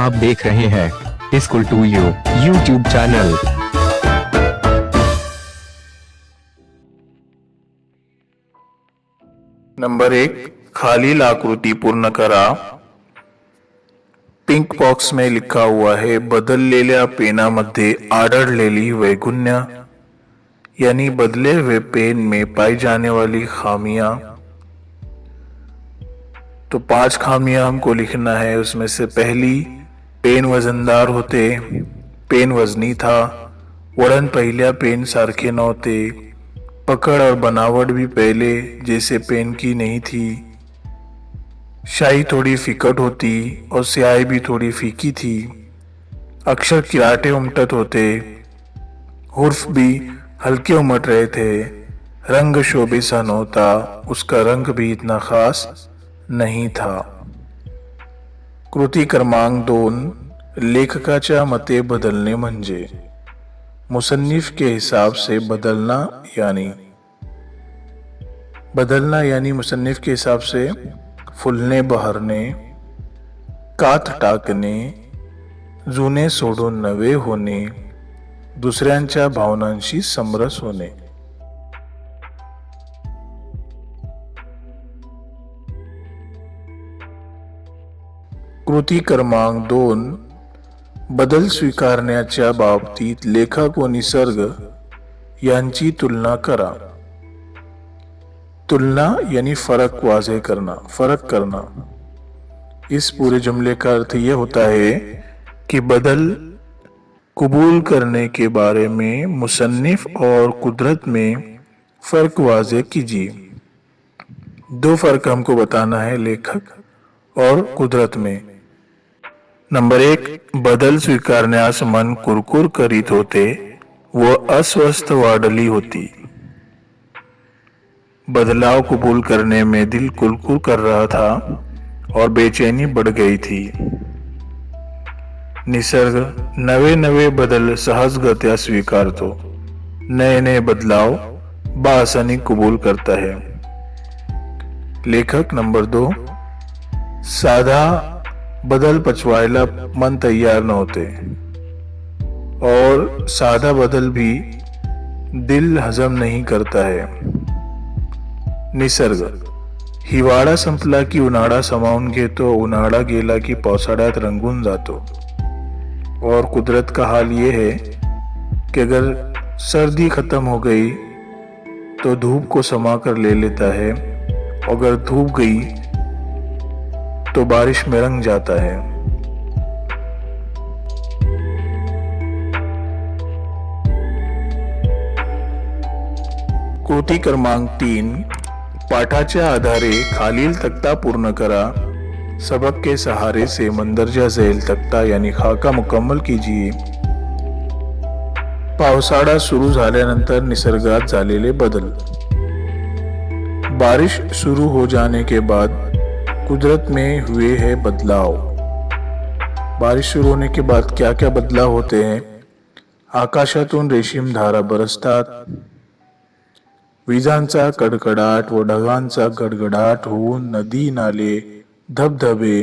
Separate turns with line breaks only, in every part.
आप देख रहे हैं school to you YouTube channel.
Number 1, खालील आकृती पूर्ण करा। पिंक बॉक्स में लिखा हुआ है बदललेल्या पेनामध्ये आढळलेली वैगुण्य, यानी बदले हुए पेन में पाई जाने वाली खामियां। तो 5 खामियां हमको लिखना है। उसमें से पहली, पेन वजनदार होते, पेन वजनी था, वळण पहिल्या पेन सारखे नव्हते, पकड़ और बनावट भी पहले जैसे पेन की नहीं थी, शाई थोड़ी फिकट होती और स्याही भी थोड़ी फीकी थी, अक्षर किराटे उमटत होते, हुर्फ भी हल्के उमट रहे थे, रंग शोभे सा नव्हता, उसका रंग भी इतना खास नहीं था। कृती क्रमांक 2, लेखकाच्या मते बदलने म्हणजे मुसन्निफ के हिसाब से बदलना यानी मुसन्निफ के हिसाब से फुलने बहरने, कात टाकणे, जुने सोडून नवे होणे, दुसऱ्यांच्या भावनांशी समरस होणे। कृती क्रमांक 2, बदल स्वीकारण्याच्या बाबतीत लेखक व निसर्ग यांची तुलना करा। तुलना यानी फर्क वाज़ेह करना, फर्क करना। इस पूरे जुमले का अर्थ यह होता है कि बदल कबूल करने के बारे में मुसन्निफ और कुदरत में फर्क वाज़ेह कीजिए। 2 फर्क हमको बताना है लेखक और कुदरत में। नंबर 1, बदल स्वीकारण्यास मन कुरकुर करीत होते व अस्वस्थ वाढली होती। बदलाव कबूल करने में दिल कुरकुर कर रहा था और बेचैनी बढ़ गई थी। निसर्ग नवे नवे बदल सहजगत्या स्वीकारतो, नए नए बदलाव बाआसानी कबूल करता है। लेखक नंबर 2, साधा बदल पचवायला मन तैयार नव्हते और साधा बदल भी दिल हजम नहीं करता है। निसर्ग हिवाळा संपला की उन्हाळा सामावून घेतो, उन्हाळा गेला की पावसाळ्यात रंगून जातो। और कुदरत का हाल ये है कि अगर सर्दी खत्म हो गई तो धूप को समा कर ले लेता है, अगर धूप गई तो बारिश में रंग जाता है। कृती क्रमांक 3, पाठाच्या आधारे खालील तख्ता पूर्ण करा। सबक के सहारे से मंदरजा झैल तख्ता यानी खाका मुकम्मल कीजिए। पावसाळा सुरू झाल्यानंतर निसर्गात झालेले बदल। बारिश शुरू हो जाने के बाद कुदरत में हुए हैं बदलाव। बारिश शुरू होने के बाद क्या क्या बदलाव होते हैं? आकाशातून रेशीम धारा बरसतात, विजांचा कडकडाट व ढगांचा गडगडाट होऊन नदी नाले धबधबे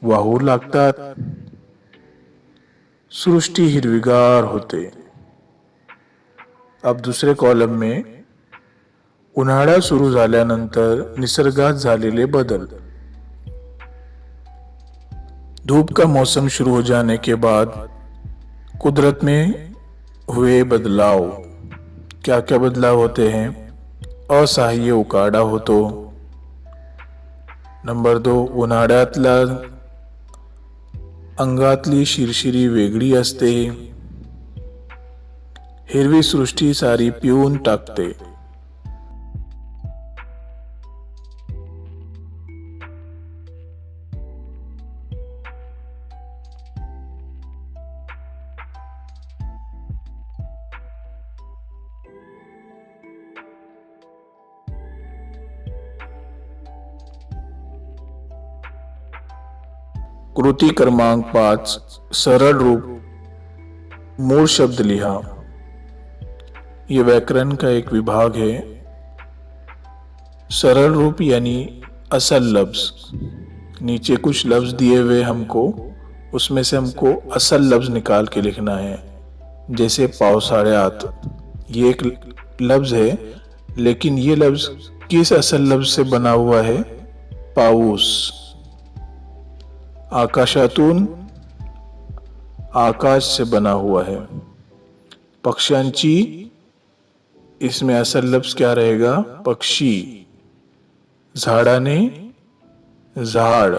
वाहू लागतात, सृष्टि हिरवीगार होते। अब दूसरे कॉलम में उन्हाळा सुरू झाल्यानंतर निसर्गात झालेले बदल। धूप का मौसम शुरू हो जाने के बाद कुदरत में हुए बदलाव। क्या क्या बदलाव होते हैं? असहाय्य उकाडा होतो। नंबर 2, उन्हाळ्यातल्या अंगातली शिरशिरी वेगळी असते, हिरवी सृष्टी सारी पिऊन टाकते। कृती क्रमांक 5, सरल रूप मूल शब्द लिहा। ये व्याकरण का एक विभाग है। सरल रूप यानी असल लफ्ज। नीचे कुछ लफ्ज दिए हुए हमको उसमें से हमको असल लफ्ज निकाल के लिखना है। जैसे पावसाळ्यात, ये एक लफ्ज है, लेकिन ये लफ्ज किस असल लफ्ज से बना हुआ है? पाऊस। आकाशातून, आकाश से बना हुआ है। पक्ष्यांची, इसमें असल लफ्ज क्या रहेगा? पक्षी। झाडाने, झाड़।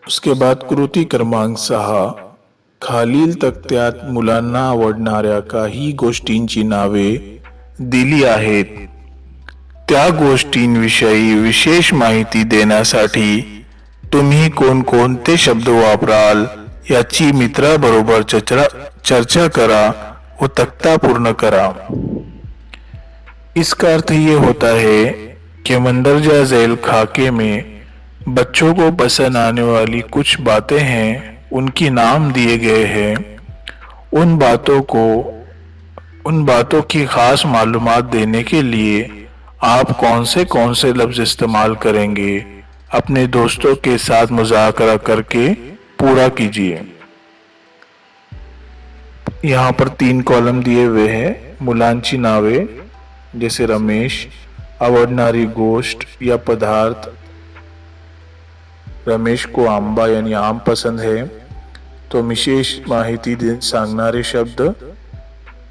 उसके बाद कृती क्रमांक 6, खालील तक्त्यात मुलांना आवडणाऱ्या काही गोष्टींची नावे दिली आहेत. त्या गोष्टींविषयी विशेष माहिती देण्यासाठी तुम्ही कोणकोणते शब्द वापराल याची मित्राबरोबर चर्चा करा व तख्ता पूर्ण करा। इसका अर्थ ये होता है कि मंदरजा झैल खाके में बच्चों को पसंद आने वाली कुछ बातें हैं, उनकी नाम दिए गए हैं। उन बातों की खास मालूमात देने के लिए आप कौन से लफ्ज इस्तेमाल करेंगे, अपने दोस्तों के साथ मुज़ाकरा करके पूरा कीजिए। यहाँ पर 3 कॉलम दिए हुए हैं। मुलांची नावे जैसे रमेश, आवडणारी गोष्ट या पदार्थ, रमेश को आंबा यानी आम पसंद है, तो विशेष माहिती सांगणारे शब्द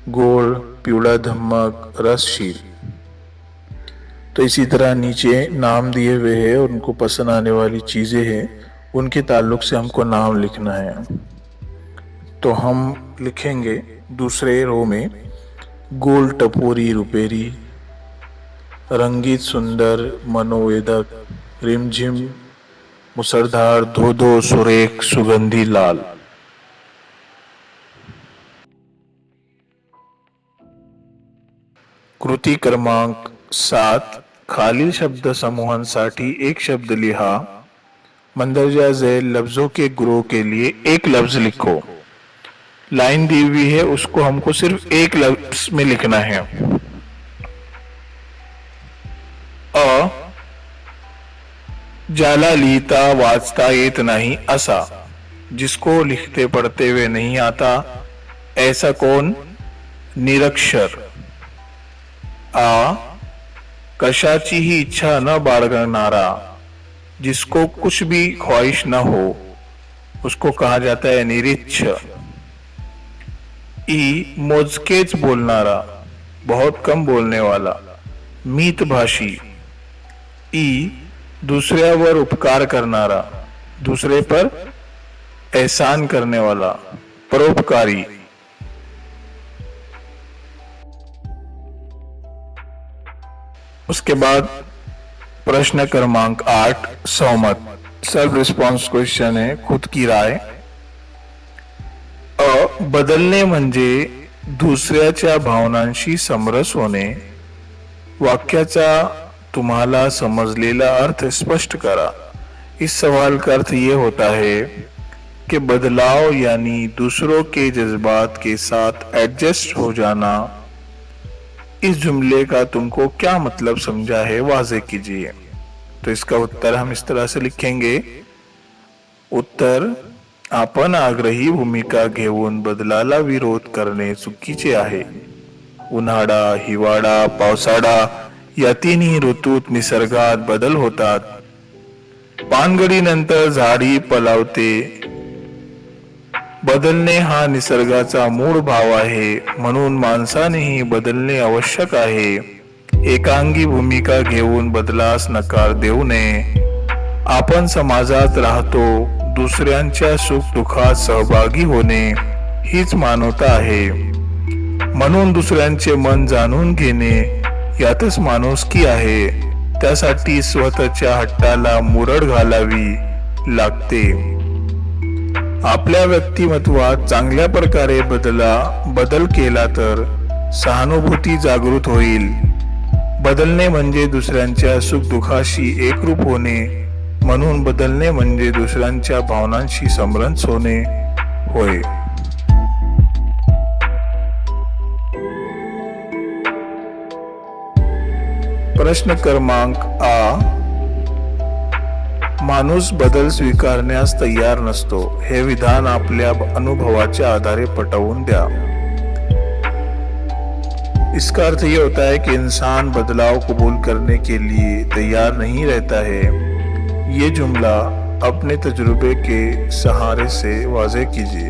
गोड, पिवळा धम्मक, रसशील। तो इसी तरह नीचे नाम दिए हुए हैं, उनको पसंद आने वाली चीजें हैं, उनके ताल्लुक से हमको नाम लिखना है। तो हम लिखेंगे दूसरे रो में गोल, टपोरी, रुपेरी, रंगीत, सुंदर, मनोवेदक, रिमझिम, मुसळधार, धो-धो, सुरेख, सुगंधी, लाल। कृती क्रमांक 7, खालील शब्द समूहांसाठी एक शब्द लिहा। मंदरजा झैल लफ्जों के ग्रोह के लिए एक लफ्ज लिखो। लाइन दी हुई है, उसको हमको सिर्फ एक लफ्ज में लिखना है। अ, ज्याला लिहिता वाचता येत नाही असा, जिसको लिखते पढ़ते हुए नहीं आता, ऐसा कौन? निरक्षर। आ, कशाचीही इच्छा न बाळगणारा, जिसको कुछ भी ख्वाहिश न हो, उसको कहा जाता है निरीच्छ। ई, मोजकेच बोलणारा, बहुत कम बोलने वाला, मितभाषी। ई, दूसऱ्यावर उपकार करणारा, दूसरे पर एहसान करने वाला, परोपकारी। उसके बाद प्रश्न क्रमांक 8, सहमत, सेल्फ रिस्पॉन्स क्वेश्चन है, खुद की राय। अ, बदलणे म्हणजे दुसऱ्याच्या भावनांशी समरस होणे। वाक्याचा तुम्हाला समझलेला अर्थ स्पष्ट करा। इस सवाल का अर्थ ये होता है कि बदलाव यानी दूसरों के जज्बात के साथ एडजस्ट हो जाना। इस जुमले का तुमको क्या मतलब समझा है, वाज़ेह कीजिए। तो इसका उत्तर हम इस तरह से लिखेंगे। उत्तर, आपण आग्रही भूमिका घेऊन बदलाला विरोध करणे चुकीचे आहे। उन्हाळा, हिवाळा, पावसाळा या तिन्ही ऋतूत निसर्गात बदल होतात। पानगळीनंतर झाडी पलावते। बदलणे हा निसर्गाचा मूळ भाव आहे, म्हणून माणसानेही बदलणे आवश्यक आहे। एकांगी भूमिका घेऊन बदलास नकार देऊ नये। आपण समाजात राहतो, दुसऱ्यांच्या सुख दुःखात सहभागी होणे हीच मानवता आहे। म्हणून दुसऱ्यांचे मन जाणून घेणे यातच माणुसकी आहे। त्यासाठी स्वतःच्या हट्टाला मुरड घालावी लागते। आपल्या व्यक्तिमत्वात चांगल्या प्रकारे बदल केला तर सहानुभूती जागृत होईल। बदलणे म्हणजे दुसऱ्यांच्या सुख दुःखाशी एकरूप होणे, म्हणून बदलणे म्हणजे दुसऱ्यांच्या भावनांशी समरस होणे होय। प्रश्न क्रमांक आ. माणूस बदल स्वीकारण्यास तयार नसतो. हे विधान आपल्या अनुभवाच्या आधारे पटवून द्या. इसका अर्थ ये होता है कि इंसान बदलाव कबूल करने के लिए तैयार नहीं रहता है. ये जुमला अपने तजुर्बे के सहारे से वाज़ेह कीजिए.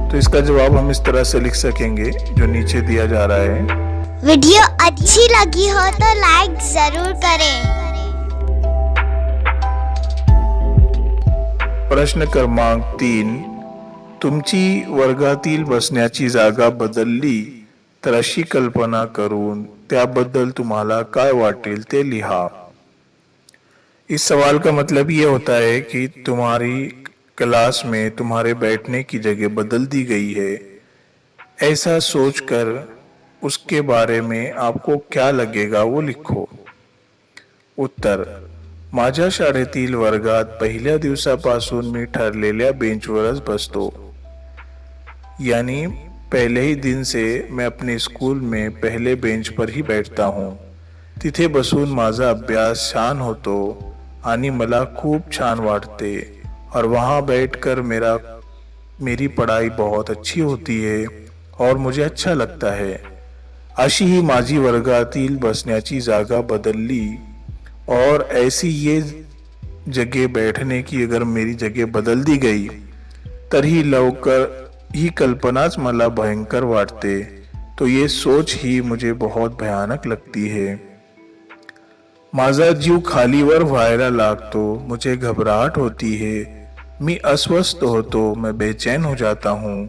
तो इसका जवाब हम इस तरह से लिख सकेंगे जो नीचे दिया जा रहा है.
वीडियो अच्छी लगी हो तो लाइक जरूर करें.
प्रश्न क्रमांक 3. तुमची वर्गातील बसण्याची जागा बदलली तर अशी कल्पना करून त्याबद्दल तुम्हाला काय वाटेल ते लिहा. इस सवाल का मतलब ये होता है कि तुम्हारी क्लास में तुम्हारे बैठने की जगह बदल दी गई है. ऐसा सोचकर उसके बारे में आपको क्या लगेगा वो लिखो. उत्तर. माझ्या शाळेतील वर्गात पहिल्या दिवसापासून मी ठरलेल्या बेंचवरच बसतो. यानी पहले ही दिन से मैं अपने स्कूल में पहले बेंच पर ही बैठता हूँ. तिथे बसून माझा अभ्यास छान होतो आणि मला खूप छान वाटते और वहाँ बैठकर मेरी पढ़ाई बहुत अच्छी होती है और मुझे अच्छा लगता है. अशी ही माझी वर्गातील बसण्याची जागा बदलली और ऐसी ये जगह बैठने की अगर मेरी जगह बदल दी गई तर ही कल्पनाच मला भयंकर वाटते. तो ये सोच ही मुझे बहुत भयानक लगती है. माझा जीव खालीवर व्हायला लागतो. मुझे घबराहट होती है. मी अस्वस्थ होतो. मैं बेचैन हो जाता हूँ.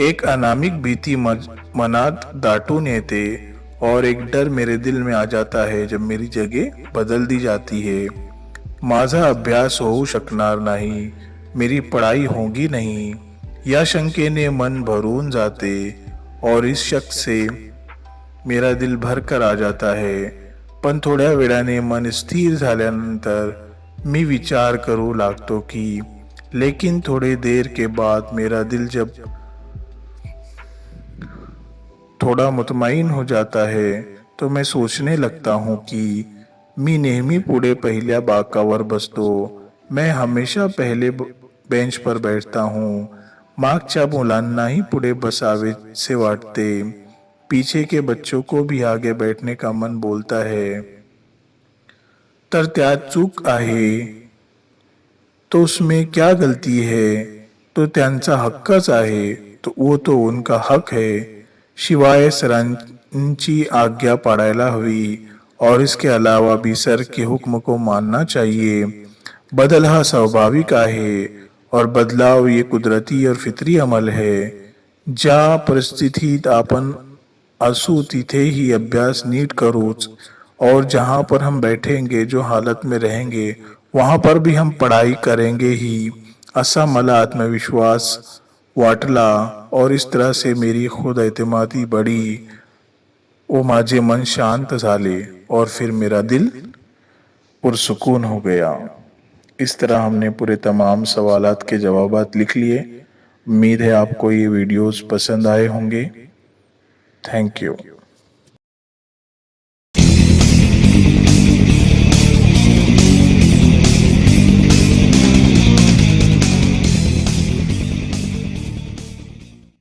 एक अनामिक भीती मनात दाटून येते और एक डर मेरे दिल में आ जाता है जब मेरी जगह बदल दी जाती है. माझा अभ्यास होऊ शकणार नाही. मेरी पढ़ाई होगी नहीं या शंकेने मन भरून जाते और इस शक से मेरा दिल भर कर आ जाता है. पण थोड्या वेळाने मन स्थिर झाल्यानंतर मी विचार करू लागतो की लेकिन थोड़ी देर के बाद मेरा दिल जब थोड़ा मुतमईन हो जाता है तो मैं सोचने लगता हूँ कि मी नेहमी पुढे पहिल्या बाकावर बसतो. मैं हमेशा पहले बेंच पर बैठता हूँ. मागच्या मुलांनाही पुढे बसावेसे वाटते. पीछे के बच्चों को भी आगे बैठने का मन बोलता है. तर त्यात चूक आहे तो उसमें क्या गलती है. तो त्यांचा हक्कच आहे. तो वो तो उनका हक है. शिवाय सरांची आज्ञा पाळायला हवी और इसके अलावा भी सर के हुक्म को मानना चाहिए. बदल हा स्वाभाविक आहे और बदलाव ये कुदरती और फितरी अमल है. ज्या परिस्थितीत आपण असू तिथे ही अभ्यास नीट करूच और जहाँ पर हम बैठेंगे जो हालत में रहेंगे वहाँ पर भी हम पढ़ाई करेंगे ही असा मला आत्मविश्वास वाटला और इस तरह से मेरी खुद एतमादी बढ़ी. वो माझे मन शांत झाले और फिर मेरा दिल पुरसुकून हो गया. इस तरह हमने पूरे तमाम सवालात के जवाबात लिख लिए. उम्मीद है आपको ये वीडियोस पसंद आए होंगे. Thank you.